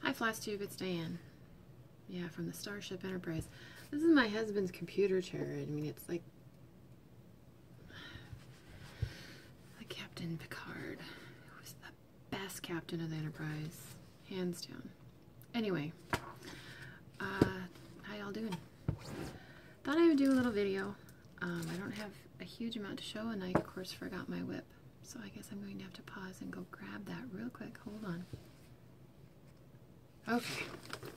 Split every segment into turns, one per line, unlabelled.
Hi Floss Tube, it's Diane. Yeah, from the Starship Enterprise. This is my husband's computer chair. I mean, it's like Captain Picard, who was the best captain of the Enterprise, hands down. Anyway, how y'all doing? Thought I would do a little video. I don't have a huge amount to show, and I of course forgot my whip, so I guess I'm going to have to pause and go grab that real quick. Hold on. Okay,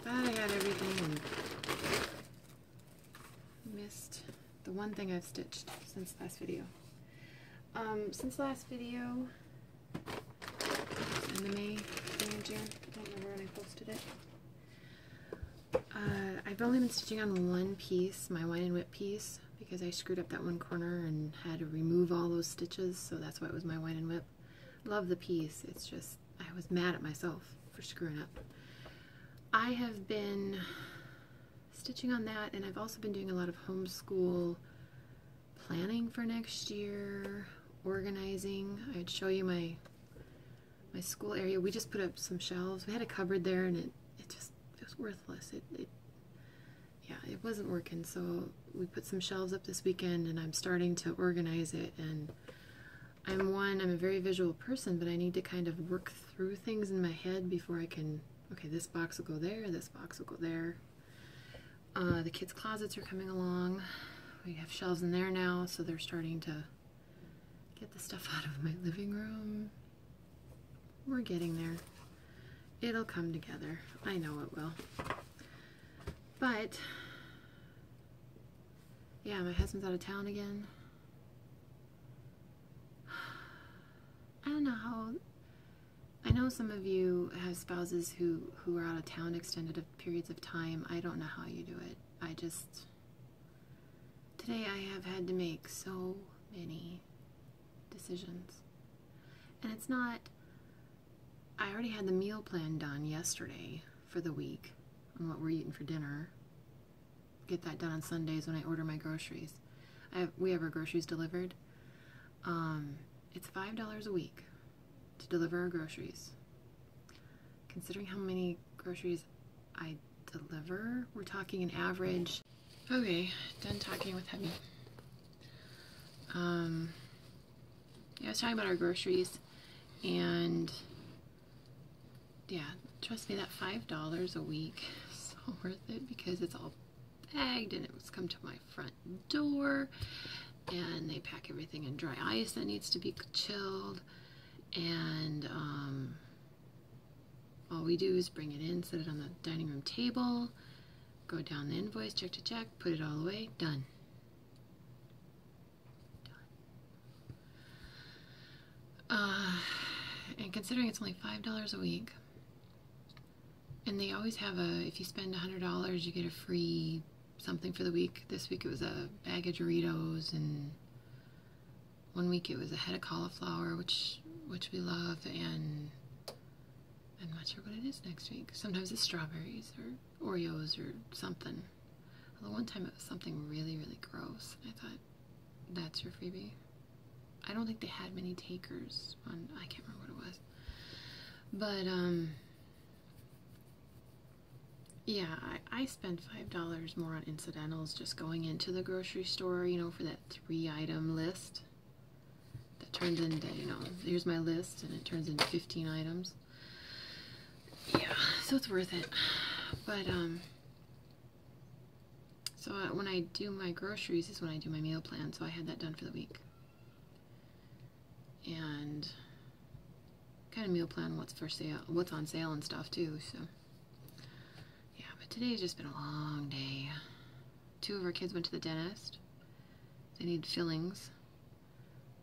thought I got everything and missed the one thing I've stitched since last video. Since last video, in the May, June, I don't remember when I posted it. I've only been stitching on one piece, my wine and whip piece, because I screwed up that one corner and had to remove all those stitches, so that's why it was my wine and whip. Love the piece, it's just, I was mad at myself for screwing up. I have been stitching on that, and I've also been doing a lot of homeschool planning for next year, organizing. I'd show you my school area. We just put up some shelves. We had a cupboard there, and it was worthless. Yeah, it wasn't working, so we put some shelves up this weekend, and I'm starting to organize it. And I'm a very visual person, but I need to kind of work through things in my head before I can, okay, this box will go there, this box will go there. The kids' closets are coming along. We have shelves in there now, so they're starting to get the stuff out of my living room. We're getting there. It'll come together. I know it will. But, yeah, my husband's out of town again. I don't know how... I know some of you have spouses who are out of town extended periods of time. I don't know how you do it. Today I have had to make so many decisions. And it's not... I already had the meal plan done yesterday for the week on what we're eating for dinner. Get that done on Sundays when I order my groceries. We have our groceries delivered. It's $5 a week to deliver our groceries. Considering how many groceries I deliver, we're talking an average. Okay, done talking with hubby. Yeah, I was talking about our groceries, and yeah, trust me, that $5 a week is so worth it because it's all bagged and it was come to my front door, and they pack everything in dry ice that needs to be chilled, and all we do is bring it in, set it on the dining room table, go down the invoice, check to check, put it all away, done. And considering it's only $5 a week, and they always have if you spend $100, you get a free something for the week. This week it was a bag of Doritos, and one week it was a head of cauliflower, which we love, and I'm not sure what it is next week. Sometimes it's strawberries or Oreos or something. Although one time it was something really, really gross. I thought, that's your freebie. I don't think they had many takers on, I can't remember what it was. But, yeah, I spend $5 more on incidentals just going into the grocery store, you know, for that 3-item list. That turns into, you know, here's my list, and it turns into 15 items. Yeah, so it's worth it. But, so when I do my groceries is when I do my meal plan, so I had that done for the week. And kind of meal plan what's for sale, what's on sale and stuff too, so. Yeah, but today's just been a long day. 2 of our kids went to the dentist. They need fillings.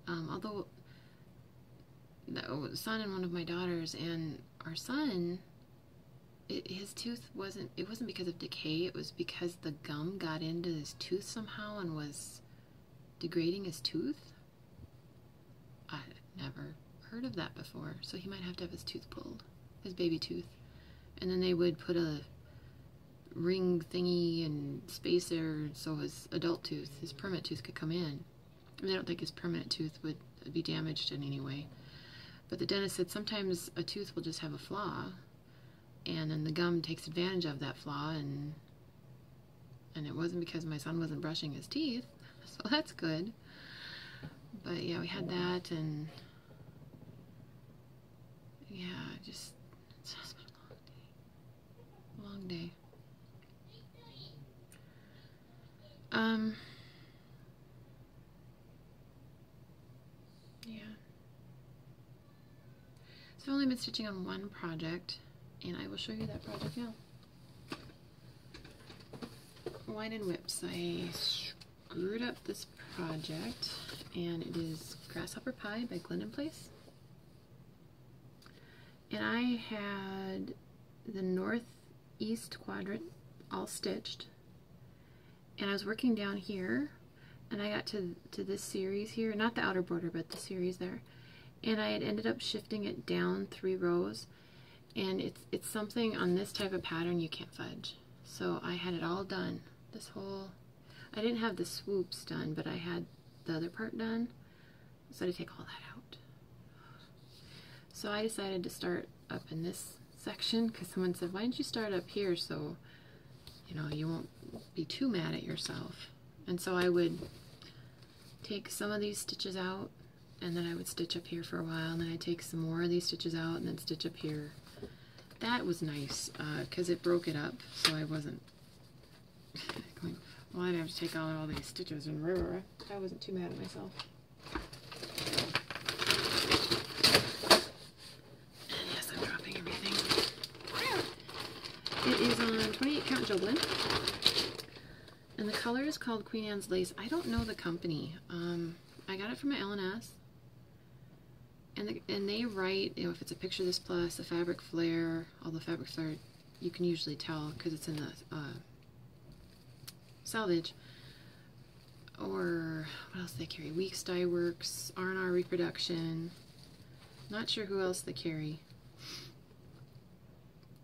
Although, the son and one of my daughters, and our son, his tooth wasn't because of decay, it was because the gum got into his tooth somehow and was degrading his tooth. I never heard of that before, so he might have to have his tooth pulled, his baby tooth. And then they would put a ring thingy and spacer so his adult tooth, his permanent tooth, could come in. I mean, I don't think his permanent tooth would be damaged in any way. But the dentist said sometimes a tooth will just have a flaw, and then the gum takes advantage of that flaw, and it wasn't because my son wasn't brushing his teeth, so that's good. But yeah, we had that, and yeah, it's just been a long day. Yeah. So I've only been stitching on one project, and I will show you that project now. Wine and Whips. I screwed up this project, and it is Grasshopper Pie by Glendon Place. And I had the northeast quadrant all stitched, and I was working down here, and I got to this series here, not the outer border, but the series there, and I had ended up shifting it down 3 rows, and it's something on this type of pattern you can't fudge. So I had it all done. This whole, I didn't have the swoops done, but I had the other part done, so I had to take all that out. So I decided to start up in this section, because someone said, why didn't you start up here so, you know, you won't be too mad at yourself. And so I would take some of these stitches out, and then I would stitch up here for a while, and then I'd take some more of these stitches out and then stitch up here. That was nice, because it broke it up, so I wasn't going, well, I'd have to take out all these stitches, and I wasn't too mad at myself. And yes, I'm dropping everything. It is on 28 count Joblin, and the color is called Queen Anne's Lace. I don't know the company. I got it from my L&S, and they write, you know, if it's a Picture This Plus, a Fabric Flare, although Fabric Flare you can usually tell because it's in the salvage, or what else they carry, Weeks Dye Works, R&R Reproduction, not sure who else they carry,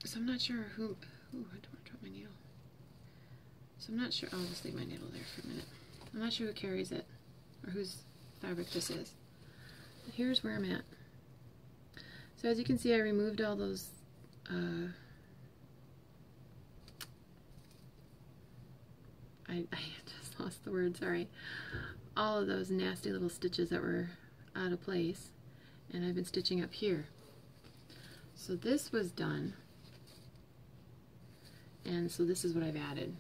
so I'm not sure who, ooh, I don't want to drop my needle, so I'm not sure, I'll just leave my needle there for a minute. I'm not sure who carries it, or whose fabric this is. Here's where I'm at. So as you can see, I removed all those I just lost the word, sorry. All of those nasty little stitches that were out of place, and I've been stitching up here. So this was done, and so this is what I've added.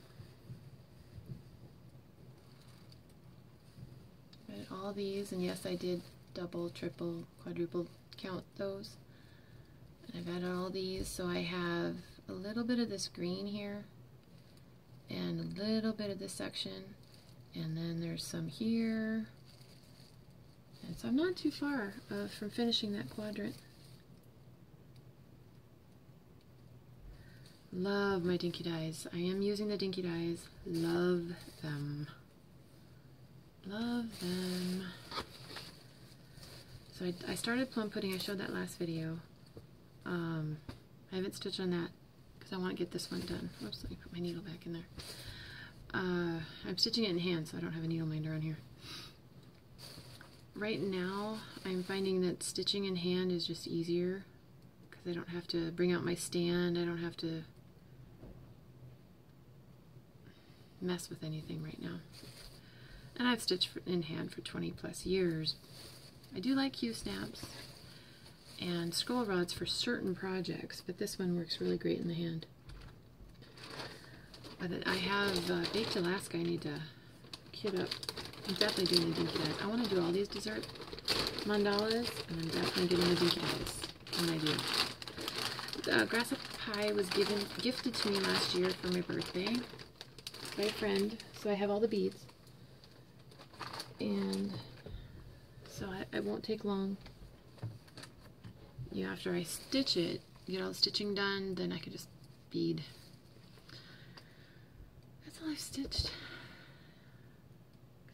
Added all these, and yes, I did double, triple, quadruple count those. And I've added all these, so I have a little bit of this green here, and a little bit of this section, and then there's some here, and so I'm not too far from finishing that quadrant. Love my dinky dyes. I am using the dinky dyes. Love them. Love them. So I started plum pudding. I showed that last video. I haven't stitched on that because I want to get this one done. Oops, let me put my needle back in there. I'm stitching it in hand, so I don't have a needle minder on here. Right now, I'm finding that stitching in hand is just easier because I don't have to bring out my stand. I don't have to mess with anything right now. And I've stitched in hand for 20 plus years. I do like Q-snaps and scroll rods for certain projects, but this one works really great in the hand. But I have Baked Alaska I need to kit up. I'm definitely doing the dinky dyes. I want to do all these dessert mandalas, and I'm definitely getting the dinky dyes when I do. Grasshopper Pie was gifted to me last year for my birthday by a friend, so I have all the beads. And so it won't take long. You know, after I stitch it, get all the stitching done, then I could just bead. That's all I've stitched.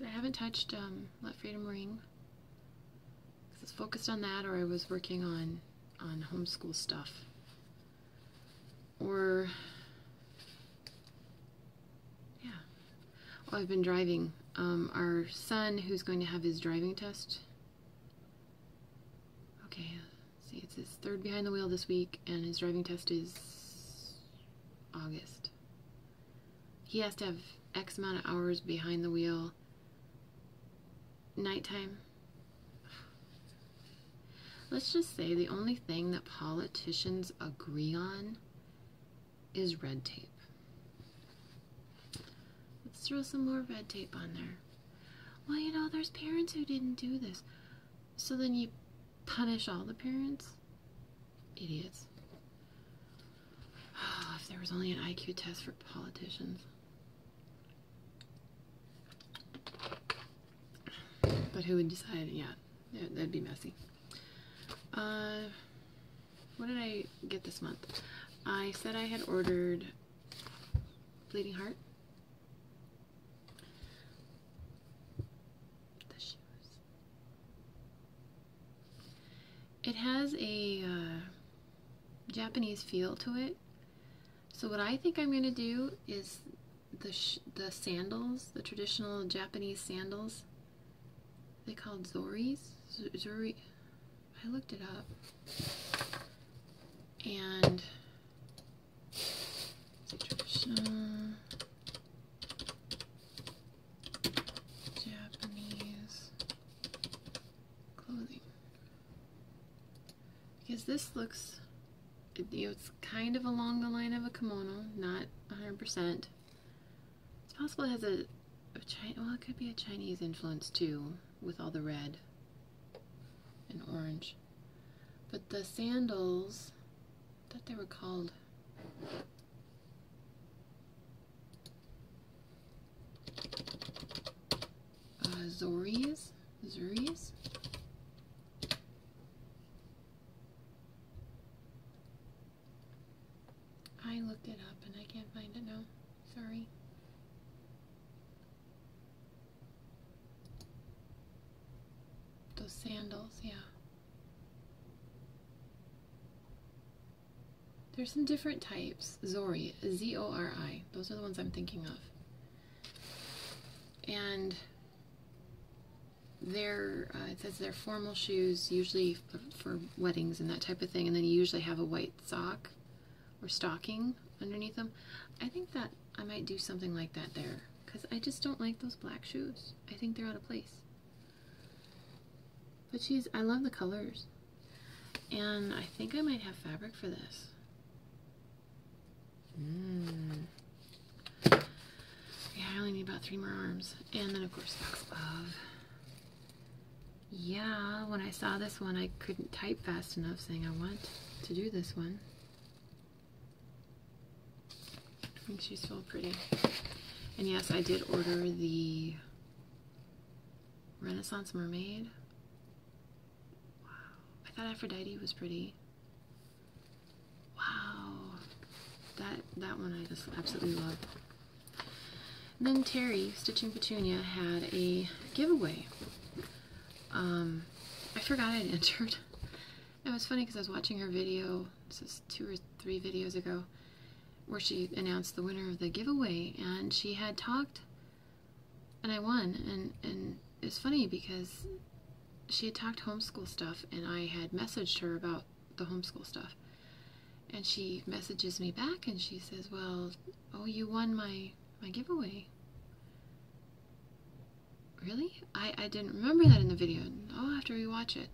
I haven't touched Let Freedom Ring because I was focused on that, or I was working on homeschool stuff, or yeah. Oh, I've been driving. Our son, who's going to have his driving test. Okay, see, it's his 3rd behind the wheel this week, and his driving test is August. He has to have X amount of hours behind the wheel. Nighttime. Let's just say the only thing that politicians agree on is red tape. Let's throw some more red tape on there. Well, you know, there's parents who didn't do this. So then you punish all the parents? Idiots. Oh, if there was only an IQ test for politicians. But who would decide? Yeah, that'd be messy. What did I get this month? I said I had ordered Bleeding Heart. The shoes. It has a Japanese feel to it. So what I think I'm going to do is the sandals, the traditional Japanese sandals. They called Zoris. Zori. I looked it up. And it's a traditional Japanese clothing. Because this looks, you know, it's kind of along the line of a kimono, not 100%. It's possible it has well, it could be a Chinese influence too, with all the red and orange. But the sandals, I thought they were called Zoris? Zuris? I looked it up and I can't find it now. Sorry. Those sandals, yeah. There's some different types. Zori, Z-O-R-I. Those are the ones I'm thinking of. And they're, it says they're formal shoes, usually for weddings and that type of thing. And then you usually have a white sock or stocking underneath them. I think that I might do something like that there, because I just don't like those black shoes. I think they're out of place. But I love the colors. And I think I might have fabric for this. Yeah, I only need about 3 more arms. And then, of course, Fox Love. Yeah, when I saw this one, I couldn't type fast enough saying I want to do this one. I think she's so pretty. And yes, I did order the Renaissance Mermaid. Wow. I thought Aphrodite was pretty. Wow. That one I just absolutely love. And then Terry, Stitching Petunia, had a giveaway. I forgot I'd entered. It was funny because I was watching her video, this is 2 or 3 videos ago, where she announced the winner of the giveaway, and she had talked, and I won, and it's funny because she had talked homeschool stuff, and I had messaged her about the homeschool stuff, and she messages me back, and she says, well, oh, you won my giveaway. Really? I didn't remember that in the video. Oh, I have to rewatch it.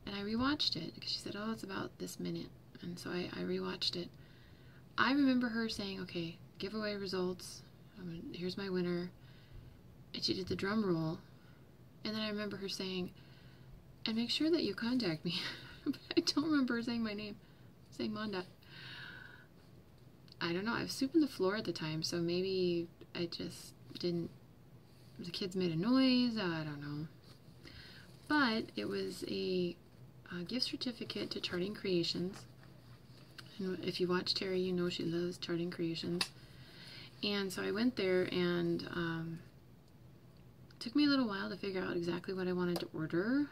And I rewatched it because she said, oh, it's about this minute. And so I rewatched it. I remember her saying, okay, giveaway results. Here's my winner. And she did the drum roll. And then I remember her saying, and make sure that you contact me. But I don't remember her saying my name. Saying mondot. I don't know. I was sweeping the floor at the time, so maybe I just didn't. The kids made a noise. I don't know. But it was a gift certificate to Charting Creations. And if you watch Terry, you know she loves Charting Creations. And so I went there, and it took me a little while to figure out exactly what I wanted to order.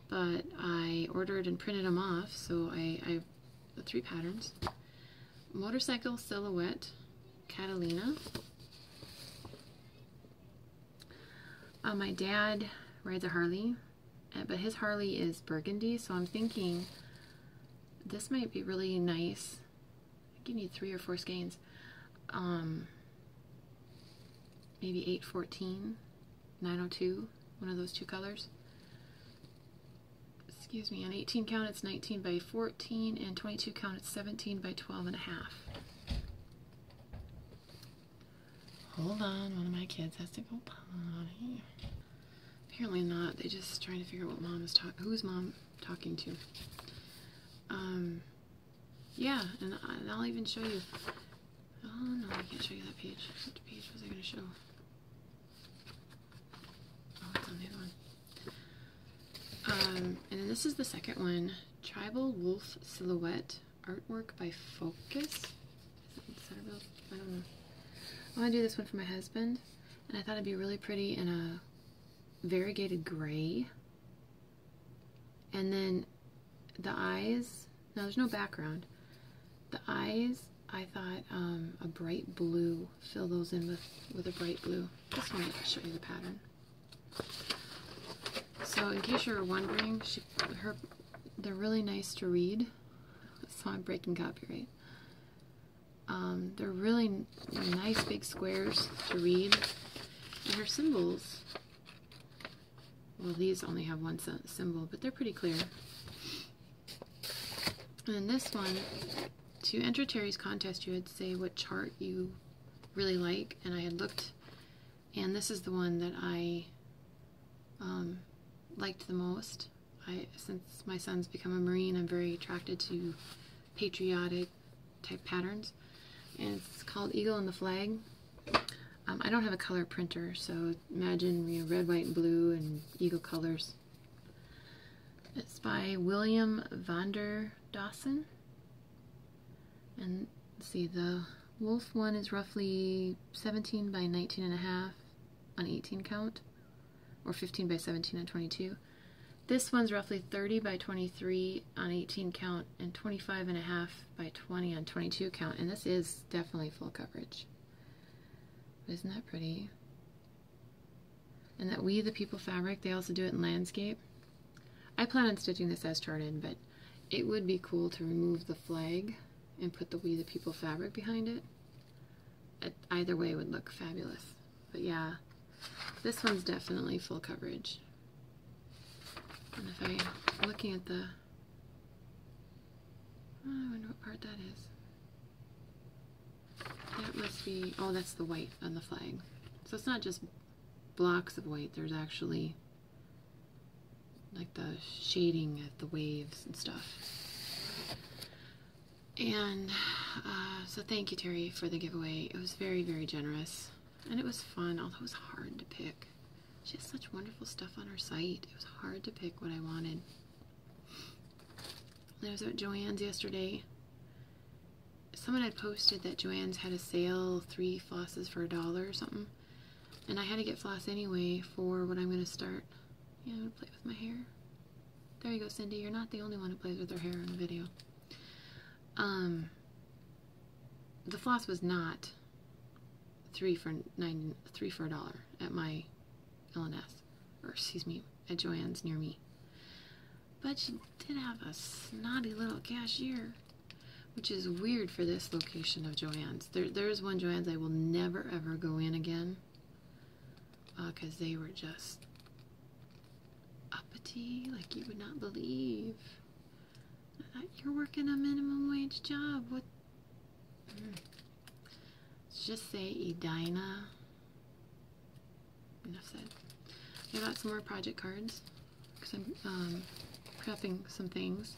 But I ordered and printed them off, so I the 3 patterns. Motorcycle Silhouette, Catalina. My dad rides a Harley, but his Harley is burgundy, so I'm thinking this might be really nice you need 3 or 4 skeins. Maybe 814, 902, one of those 2 colors. Excuse me, on 18 count it's 19 by 14, and 22 count it's 17 by 12 and a half. Hold on, one of my kids has to go potty. Apparently not, they just trying to figure out what mom is who's mom talking to. Yeah, and I'll even show you. Oh no, I can't show you that page. Which page was I going to show? Oh, it's on the other one. And then this is the second one. Tribal Wolf Silhouette. Artwork by Focus. I don't know. I want to do this one for my husband. And I thought it'd be really pretty in a variegated gray. And then the eyes. Now there's no background. The eyes, I thought a bright blue. Fill those in with a bright blue. This one, I'll show you the pattern. So in case you're wondering, they're really nice to read. So I'm breaking copyright. They're really nice big squares to read. And her symbols, well, these only have one symbol, but they're pretty clear. And then this one, to enter Terry's contest, you had to say what chart you really like, and I had looked, and this is the one that I liked the most. Since my son's become a Marine, I'm very attracted to patriotic type patterns, and it's called Eagle and the Flag. I don't have a color printer, so imagine red, white, and blue, and eagle colors. It's by William Vander Dawson. And let's see, the wolf one is roughly 17 by 19 and a half on 18 count, or 15 by 17 on 22. This one's roughly 30 by 23 on 18 count, and 25 and a half by 20 on 22 count. And this is definitely full coverage. Isn't that pretty? And that We the People fabric, they also do it in landscape. I plan on stitching this as charted, but it would be cool to remove the flag and put the We the People fabric behind it. Either way would look fabulous. But yeah, this one's definitely full coverage. And if I'm looking at the, I wonder what part that is. That must be, oh, that's the white on the flag. So it's not just blocks of white, there's actually like the shading of the waves and stuff. And so thank you, Terry, for the giveaway. It was very, very generous. And it was fun, although it was hard to pick. She has such wonderful stuff on her site. It was hard to pick what I wanted. I was at Joann's yesterday. Someone had posted that Joann's had a sale, 3 flosses for $1 or something. And I had to get floss anyway for what I'm going to start. Yeah, I'm going to play with my hair. There you go, Cindy. You're not the only one who plays with her hair in the video. The floss was not 3 for $1 at my LNS, or excuse me, at Joann's near me. But she did have a snotty little cashier, which is weird for this location of Joann's. There's one Joann's I will never ever go in again, because they were just uppity like you would not believe. I thought, you're working a minimum wage job. What? Let's just say Edina. Enough said. I got some more project cards because I'm prepping some things,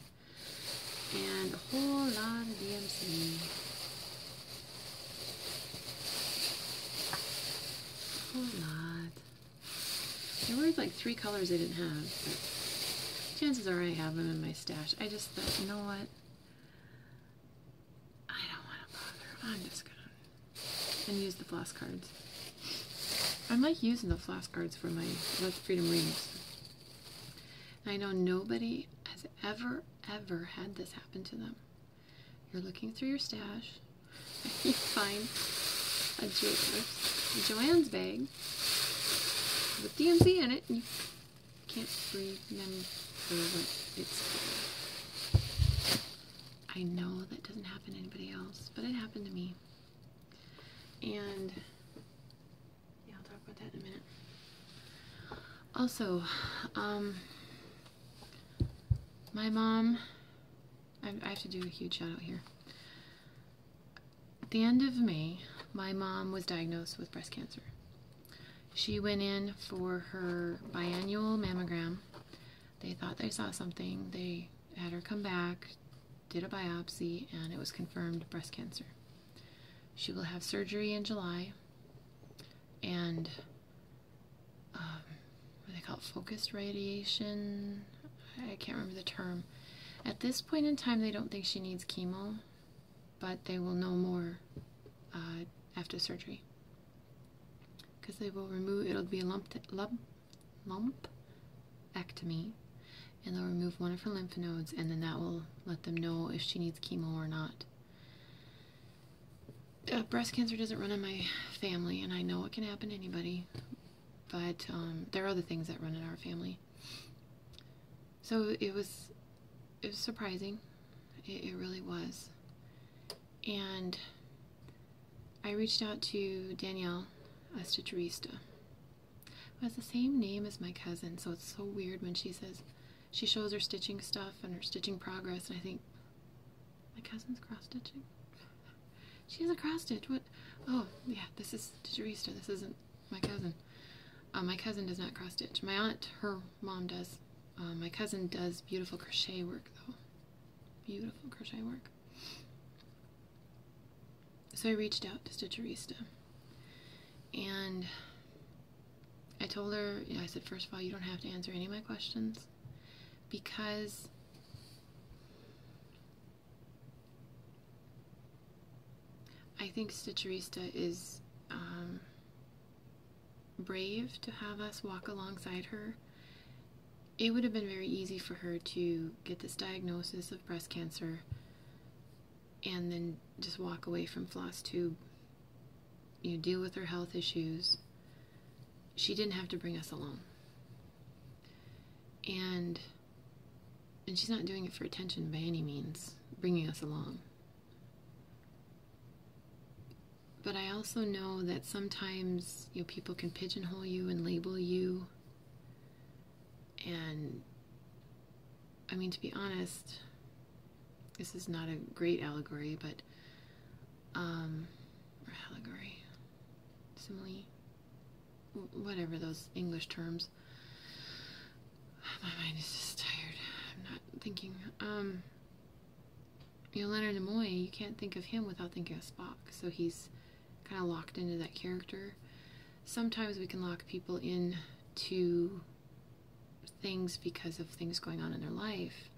and a whole lot of DMC. A whole lot. There were like 3 colors I didn't have, but chances are I have them in my stash. I just thought, you know what? I don't want to bother. I'm just gonna use the floss cards. I like using the floss cards for my Freedom Rings. I know nobody has ever had this happen to them. You're looking through your stash, and you find a Joann's bag with DMC in it, and you can't remember what it's called. I know that doesn't happen to anybody else, but it happened to me. And yeah, I'll talk about that in a minute. Also, my mom, I have to do a huge shout out here. At the end of May, my mom was diagnosed with breast cancer. She went in for her biannual mammogram. They thought they saw something. They had her come back, did a biopsy, and it was confirmed breast cancer. She will have surgery in July, and what do they call it? Focused radiation? I can't remember the term. At this point in time, they don't think she needs chemo, but they will know more after surgery. Because they will remove, it'll be a lumpectomy, and they'll remove one of her lymph nodes, and then that will let them know if she needs chemo or not. Breast cancer doesn't run in my family, and I know it can happen to anybody, but there are other things that run in our family. So it was surprising. It really was. And I reached out to Danielle, a stitcherista, who has the same name as my cousin, so it's so weird when she says, she shows her stitching stuff and her stitching progress, and I think, my cousin's cross-stitching? She has a cross-stitch, what? Oh, yeah, this is stitcherista, this isn't my cousin. My cousin does not cross-stitch. My aunt, her mom does. My cousin does beautiful crochet work, though. Beautiful crochet work. So I reached out to stitcherista, and I told her, I said, first of all, you don't have to answer any of my questions, because I think stitcherista is brave to have us walk alongside her. It would have been very easy for her to get this diagnosis of breast cancer and then just walk away from Floss to deal with her health issues. She didn't have to bring us along. And she's not doing it for attention by any means, bringing us along. But I also know that sometimes people can pigeonhole you and label you. And I mean, to be honest, this is not a great allegory, but or allegory, simile, whatever those English terms. My mind is just tired. I'm not thinking. Leonard Nimoy, you can't think of him without thinking of Spock. So he's kind of locked into that character. Sometimes we can lock people into things because of things going on in their life.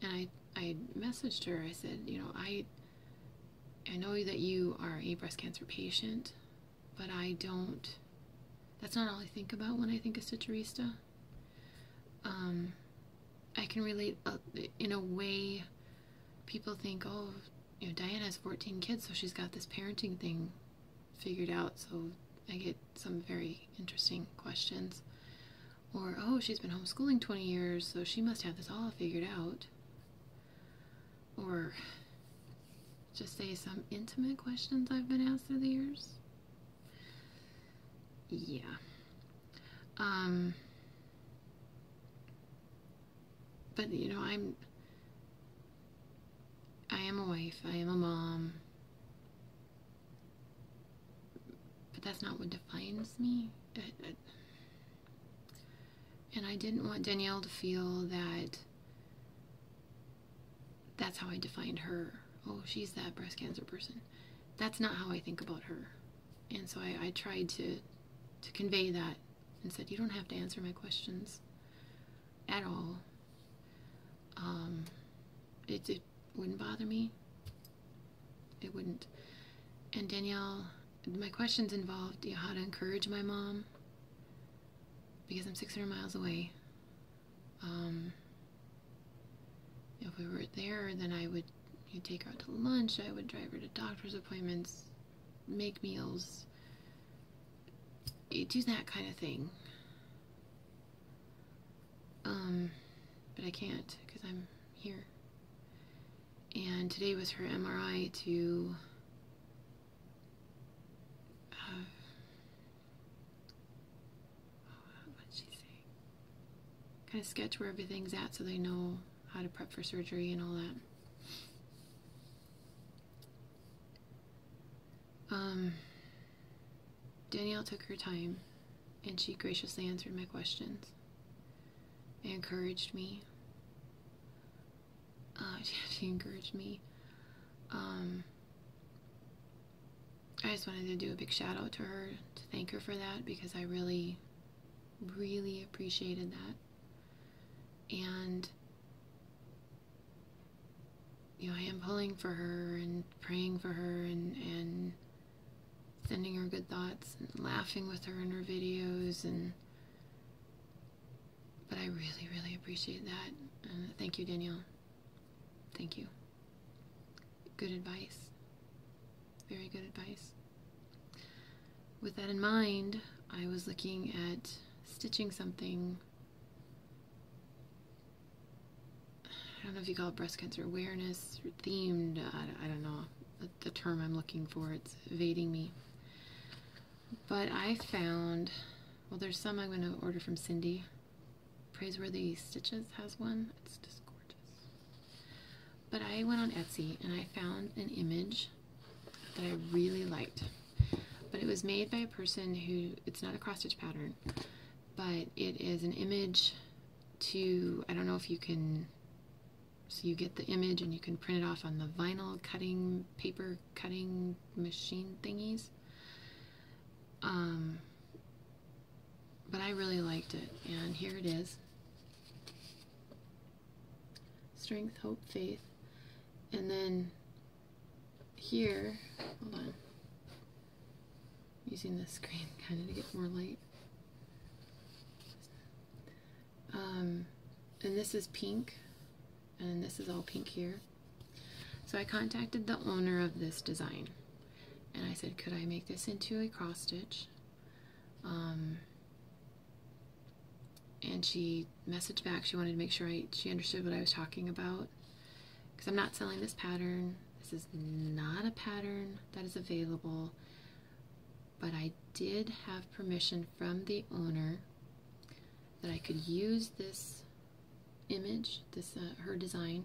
And I messaged her. I said, I know that you are a breast cancer patient, but that's not all I think about when I think of stitcherista. I can relate in a way. People think, oh, Diana has 14 kids, so she's got this parenting thing figured out. So I get some very interesting questions. Or, oh, she's been homeschooling 20 years, so she must have this all figured out. Or just say some intimate questions I've been asked through the years. Yeah. But, I am a wife, I am a mom, but that's not what defines me. And I didn't want Danielle to feel that that's how I defined her. Oh, she's that breast cancer person. That's not how I think about her. And so I tried to convey that and said, you don't have to answer my questions at all. It wouldn't bother me. It wouldn't. And Danielle, my questions involved how to encourage my mom, because I'm 600 miles away. If we were there, then I would take her out to lunch, I would drive her to doctor's appointments, make meals, do that kind of thing. But I can't, because I'm here. And today was her MRI to what did she say? Kind of sketch where everything's at so they know how to prep for surgery and all that. Danielle took her time and she graciously answered my questions and encouraged me. She encouraged me. I just wanted to do a big shout out to her, to thank her for that, because I really, really appreciated that. And you know, I am pulling for her and praying for her and sending her good thoughts and laughing with her in her videos, but I really, really appreciate that. And thank you, Danielle. Thank you. Good advice. Very good advice. With that in mind, I was looking at stitching something. I don't know if you call it breast cancer awareness or themed. I don't know the term I'm looking for. It's evading me. But I found, well, there's some I'm going to order from Cindy. Praiseworthy Stitches has one. It's just gorgeous. But I went on Etsy and I found an image that I really liked. But it was made by a person who, it's not a cross stitch pattern, but it is an image to, I don't know if you can, so you get the image and you can print it off on the vinyl cutting, paper cutting machine thingies. But I really liked it, and here it is. Strength, hope, faith. And then here, hold on, using the screen kind of to get more light. And this is pink, and this is all pink here. So I contacted the owner of this design, and I said, could I make this into a cross stitch? And she messaged back. She wanted to make sure she understood what I was talking about, because I'm not selling this pattern. This is not a pattern that is available, but I did have permission from the owner that I could use this image, this her design,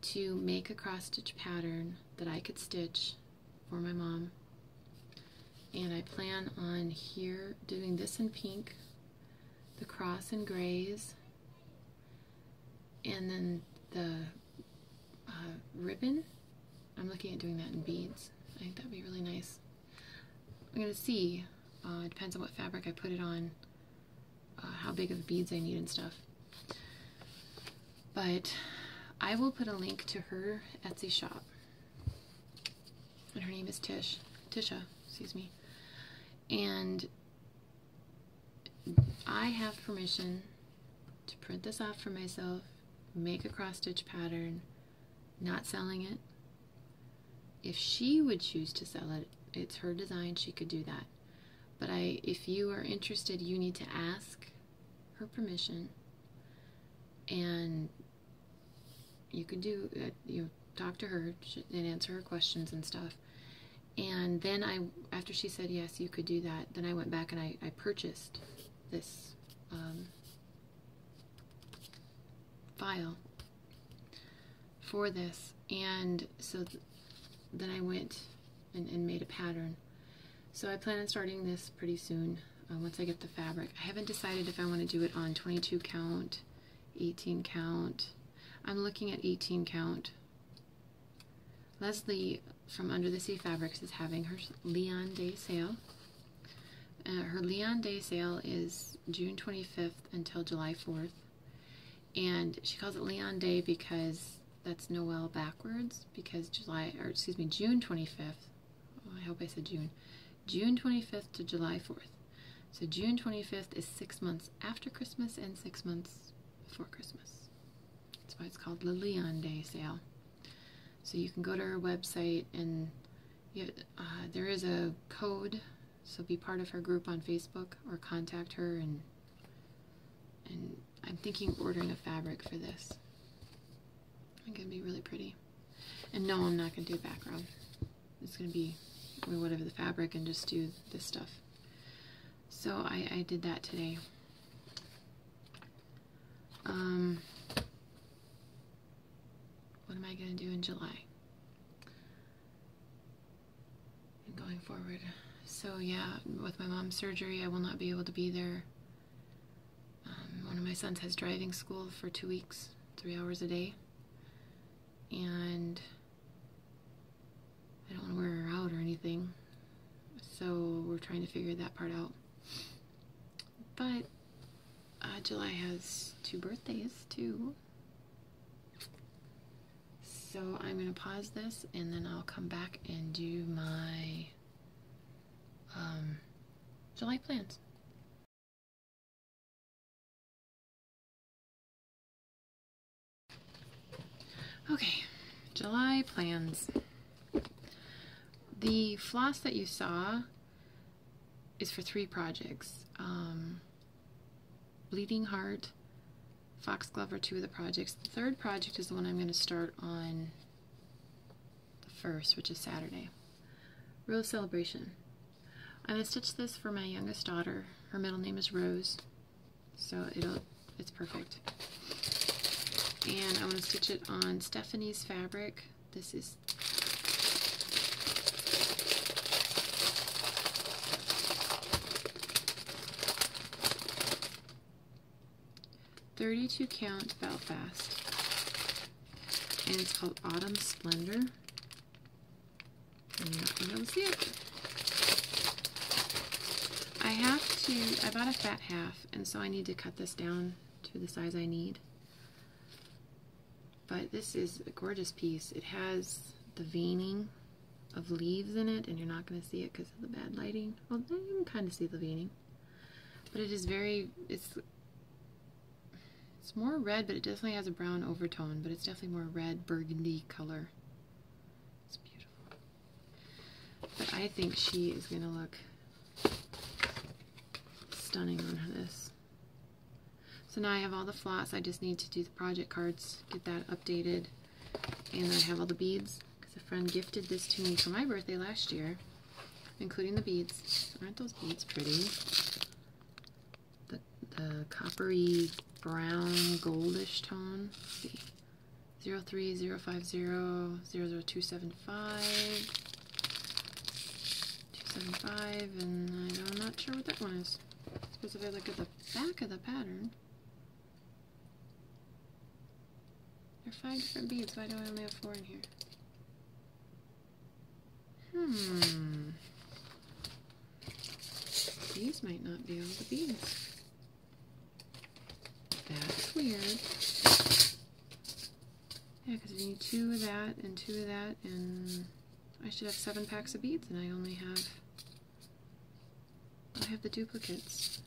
to make a cross stitch pattern that I could stitch for my mom. And I plan on here doing this in pink, the cross in grays, and then the ribbon, I'm looking at doing that in beads. I think that'd be really nice. I'm going to see, it depends on what fabric I put it on, how big of beads I need and stuff. But I will put a link to her Etsy shop. And her name is Tisha, excuse me. And I have permission to print this off for myself, make a cross stitch pattern, not selling it. If she would choose to sell it, it's her design, she could do that. But if you are interested, you need to ask her permission, and you could do you talk to her and answer her questions and stuff. And then after she said yes, you could do that, then I went back and I purchased this file for this, and so then I went and made a pattern. So I plan on starting this pretty soon, once I get the fabric. I haven't decided if I want to do it on 22 count, 18 count. I'm looking at 18 count. Leslie from Under the Sea Fabrics is having her Leon Day sale. Her Leon Day sale is June 25th until July 4th. And she calls it Leon Day because that's Noel backwards, because June 25th. Oh, I hope I said June. June 25th to July 4th. So June 25th is 6 months after Christmas and 6 months before Christmas. That's why it's called the Leon Day sale. So you can go to her website, and there is a code, so be part of her group on Facebook or contact her, and I'm thinking ordering a fabric for this. I think it'd be really pretty. And no, I'm not going to do a background. It's going to be whatever the fabric and just do this stuff. So I did that today. What am I going to do in July? And going forward. So yeah, with my mom's surgery, I will not be able to be there. One of my sons has driving school for 2 weeks, 3 hours a day. And I don't want to wear her out or anything. So we're trying to figure that part out. But July has 2 birthdays too. So I'm going to pause this and then I'll come back and do my July plans. Okay, July plans. The floss that you saw is for 3 projects. Bleeding Heart, Foxglove are 2 of the projects. The 3rd project is the one I'm going to start on the 1st, which is Saturday. Rose Celebration. I'm going to stitch this for my youngest daughter. Her middle name is Rose, so it's perfect. And I'm going to stitch it on Stephanie's fabric. This is 32 count Belfast, and it's called Autumn Splendor. And you're not going to be able to see it. I bought a fat half, and so I need to cut this down to the size I need. But this is a gorgeous piece. It has the veining of leaves in it, and you're not going to see it because of the bad lighting. Well, then you can kind of see the veining. But it is it's more red, but it definitely has a brown overtone, but it's definitely more red burgundy color. It's beautiful. But I think she is going to look stunning on this. So now I have all the floss. I just need to do the project cards, get that updated, and I have all the beads because a friend gifted this to me for my birthday last year, including the beads. Aren't those beads pretty? The coppery brown goldish tone. Let's see. 03050 00275 275, and I'm not sure what that one is. I suppose if I look at the back of the pattern, there are 5 different beads. Why do I only have 4 in here? These might not be all the beads. That's weird. Yeah, because you need 2 of that and 2 of that, and I should have 7 packs of beads, and I only have the duplicates.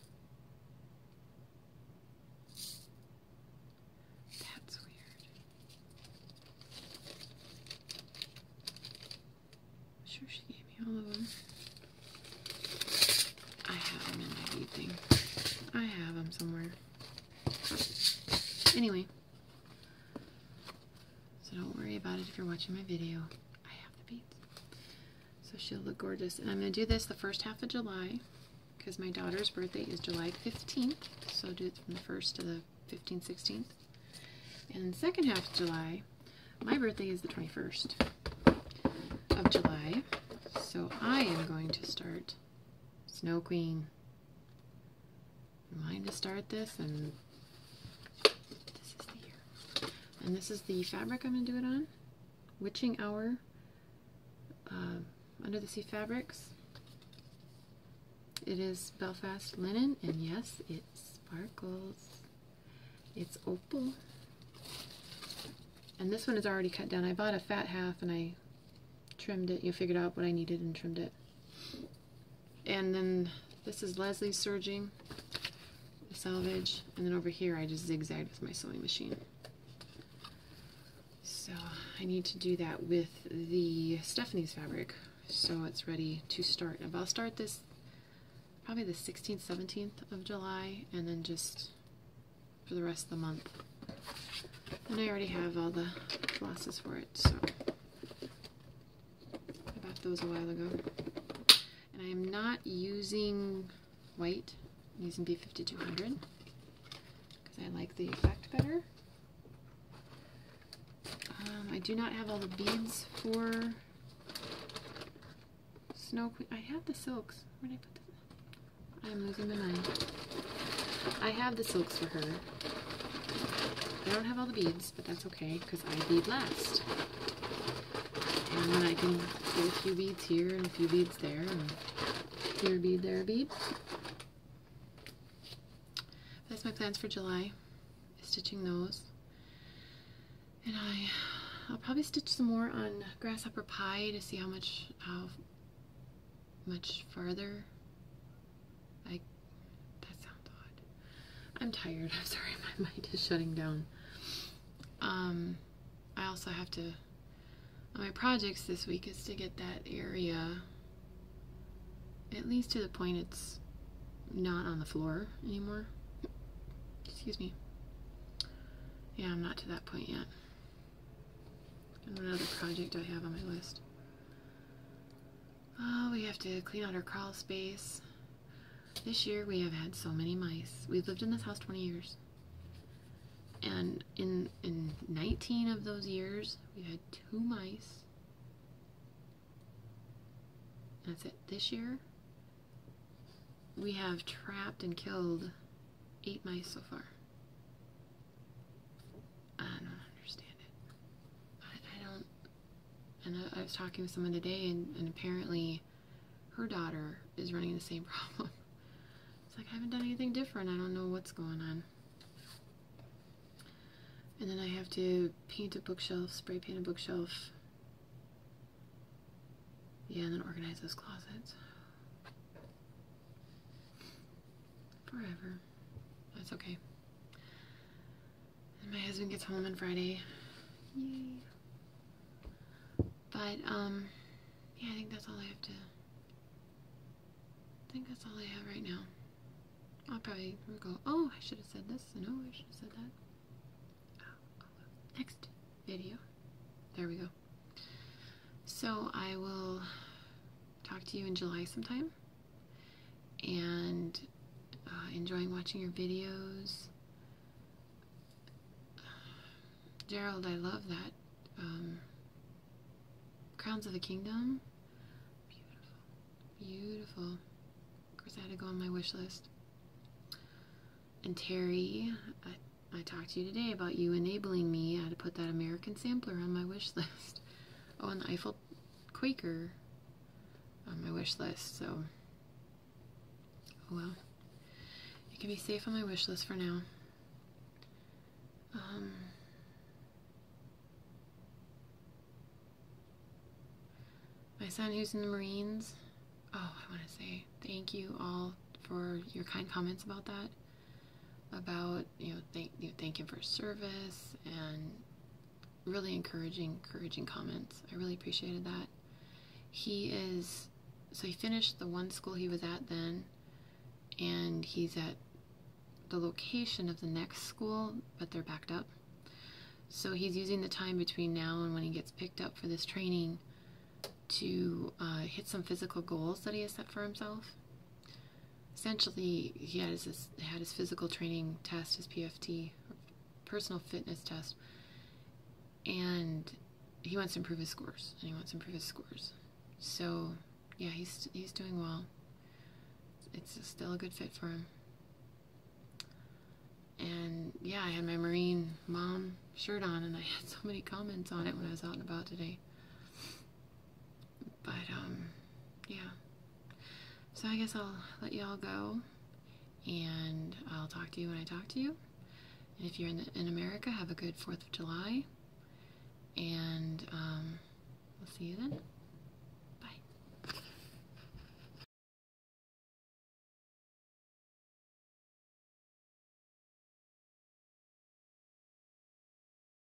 That's weird. I'm sure she gave me all of them. I have them in my bead thing. I have them somewhere. Anyway, so don't worry about it if you're watching my video. I have the beads. So she'll look gorgeous. And I'm going to do this the first half of July because my daughter's birthday is July 15th. So do it from the 1st to the 15th, 16th. And the second half of July, my birthday is the 21st of July. So I am going to start Snow Queen. I'm going to start this, and and this is the fabric I'm going to do it on. Witching Hour Under the Sea Fabrics. It is Belfast linen, and yes, it sparkles. It's opal. And this one is already cut down. I bought a fat half and I trimmed it. You figured out what I needed and trimmed it. And then this is Leslie's serging, the selvage. And then over here I just zigzagged with my sewing machine. So I need to do that with the Stephanie's fabric, so it's ready to start. And I'll start this probably the 16th, 17th of July, and then just for the rest of the month. And I already have all the flosses for it, so I bought those a while ago. And I am not using white. I'm using B5200 because I like the effect better. I do not have all the beads for Snow Queen. I have the silks. Where did I put them? I am losing my mind. I have the silks for her. I don't have all the beads, but that's okay because I bead last. And then I can get a few beads here and a few beads there, and here a bead, there a bead. That's my plans for July, stitching those. And I'll probably stitch some more on Grasshopper Pie to see how much farther that sounds odd. I'm tired. I'm sorry, my mind is shutting down. I also have to, my projects this week is to get that area at least to the point it's not on the floor anymore. Excuse me. Yeah, I'm not to that point yet. And what other project do I have on my list? Oh, we have to clean out our crawl space. This year we have had so many mice. We've lived in this house 20 years. And in 19 of those years, we've had 2 mice. That's it. This year, we have trapped and killed 8 mice so far. I don't understand it. I don't. And I was talking with someone today, and apparently her daughter is running the same problem. It's like, I haven't done anything different. I don't know what's going on. And then I have to paint a bookshelf, spray paint a bookshelf. Yeah, and then organize those closets. Forever. That's okay. And my husband gets home on Friday. Yay. But, yeah, I think that's all I have to... I think that's all I have right now. I'll probably go, oh, I should have said this. No, I should have said that. Next video. There we go. So I will talk to you in July sometime. And enjoying watching your videos. Gerald, I love that. Crowns of the Kingdom. Beautiful. Beautiful. Of course, I had to go on my wish list. And Terry, I talked to you today about you enabling me to put that American sampler on my wish list. Oh, and the Eiffel Quaker on my wish list, so oh well. It can be safe on my wish list for now. My son who's in the Marines, oh, I want to say thank you all for your kind comments about that. About, thank him for his service, and really encouraging comments. I really appreciated that. So he finished the one school he was at then, and he's at the location of the next school, but they're backed up. So he's using the time between now and when he gets picked up for this training to hit some physical goals that he has set for himself. Essentially, he had his physical training test, his PFT, personal fitness test, and he wants to improve his scores, So, yeah, he's doing well. It's still a good fit for him. And, yeah, I had my Marine mom shirt on, and I had so many comments on it when I was out and about today. But, yeah. So I guess I'll let you all go, and I'll talk to you when I talk to you. And if you're in America, have a good 4th of July, and we'll see you then.